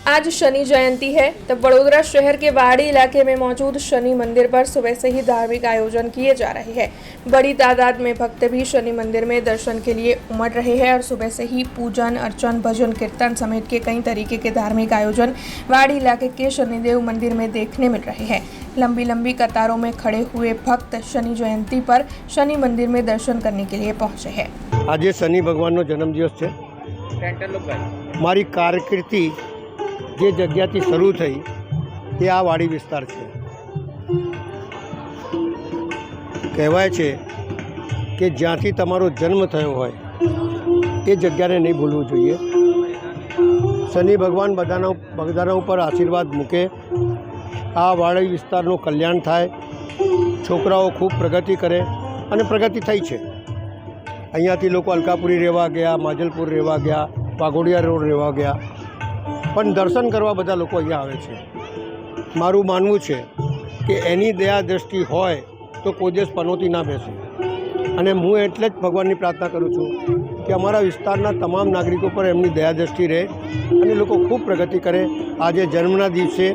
आज शनि जयंती है, तब वडोदरा शहर के वाड़ी इलाके में मौजूद शनि मंदिर पर सुबह से ही धार्मिक आयोजन किए जा रहे हैं। बड़ी तादाद में भक्त भी शनि मंदिर में दर्शन के लिए उमड़ रहे हैं और सुबह से ही पूजन, अर्चन, भजन, कीर्तन समेत के कई तरीके के धार्मिक आयोजन वाड़ी इलाके के शनिदेव मंदिर में देखने मिल रहे हैं। लंबी लंबी कतारों में खड़े हुए भक्त शनि जयंती पर शनि मंदिर में दर्शन करने के लिए पहुंचे हैं। आज शनि भगवान जन्मदिवस है। मारी कारकिर्दी જે જગ્યાથી શરૂ થઈ એ આ વાડી વિસ્તાર છે। કહેવાય છે કે જ્યાંથી તમારો જન્મ થયો હોય એ જગ્યાને નહીં ભૂલવું જોઈએ। શનિ ભગવાન બધાના ઉપર આશીર્વાદ મૂકે, આ વાડી વિસ્તારનું કલ્યાણ થાય, છોકરાઓ ખૂબ પ્રગતિ કરે અને પ્રગતિ થઈ છે। અહીંયાથી લોકો અલકાપુરી રહેવા ગયા, માજલપુર રહેવા ગયા, વાઘોડિયા રોડ રહેવા ગયા, પણ દર્શન કરવા બધા લોકો અહીંયા આવે છે। મારું માનવું છે કે એની દયા દ્રષ્ટિ હોય તો કોઈ દિવસ પનોતી ના બેસે, અને હું એટલે જ ભગવાનની પ્રાર્થના કરું છું કે અમારા વિસ્તારના તમામ નાગરિકો પર એમની દયા દ્રષ્ટિ રહે અને લોકો ખૂબ પ્રગતિ કરે। આજે જન્મના દિવસે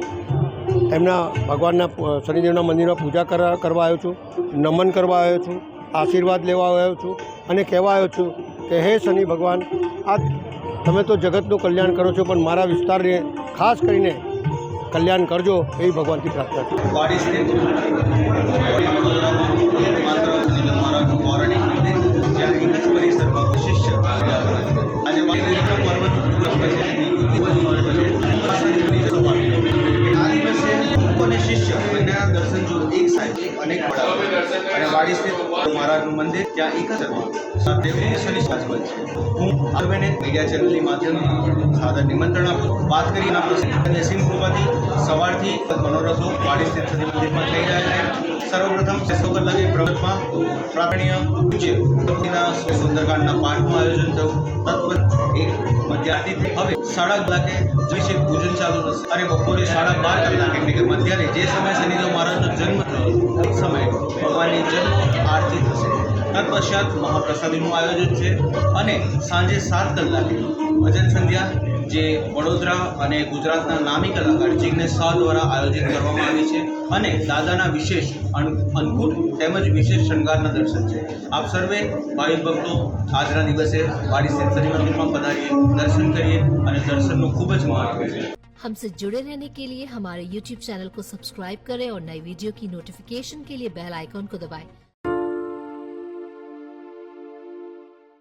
એમના ભગવાનના શનિદેવના મંદિરમાં પૂજા કરવા આવ્યો છું, નમન કરવા આવ્યો છું, આશીર્વાદ લેવા આવ્યો છું અને કહેવા આવ્યો છું કે હે શનિ ભગવાન, આ તમે તો જગતનું કલ્યાણ કરો છો, પણ મારા વિસ્તારને ખાસ કરીને કલ્યાણ કરજો એવી ભગવાનથી પ્રાર્થના છે। દર્શન જો એક સાથે અનેક વાડી સ્થિત મહારાજનું મંદિર ત્યાં એક જ શનિ શાસન છે। હું આવેને મીડિયા ચેનલની માધ્યમથી સાદા નિમંત્રણ આપું। વાત કરીને આપણે નસીમ કૃપાથી સવારથી મનોરથો વાડી સ્થિત શનિ મંદિરમાં થઈ રહ્યા છે। સર્વપ્રથમ 6 કલાકે પ્રવચનમાં પ્રારણ્ય પૂજ્ય સુંદરકાંડના પાઠનું આયોજન થયું। તત્પર એક મધ્યાહી હવે 7:30 કલાકે વિશે પૂજન ચાલુ થશે અને બપોરે 12:30 કલાકે એટલે કે મધ્યાહે જે સમય શનિદેવ મહારાજનો જન્મ થયો એ સમયે ભગવાનની જન્મ આરતી થશે। તત્પશ્ચાત મહાપ્રસાદીનું આયોજન છે અને સાંજે 7 કલાકે ભજન સંધ્યા જે વડોદરા અને ગુજરાતના નામી કલાકાર જિગ્નેશ શાહ દ્વારા આયોજિત કરવામાં આવી છે અને દાદાના વિશેષ અનુકૂળ તેમજ વિશેષ શણગારના દર્શન છે। આપ સર્વે ભાવિક ભક્તો આજના દિવસે વાડી સ્થિત શનિ મંદિરમાં પધારીએ, દર્શન કરીએ અને દર્શનનું ખૂબ જ મહત્વ છે। हमसे जुड़े रहने के लिए हमारे YouTube चैनल को सब्सक्राइब करें और नई वीडियो की नोटिफिकेशन के लिए बेल आइकॉन को दबाएं।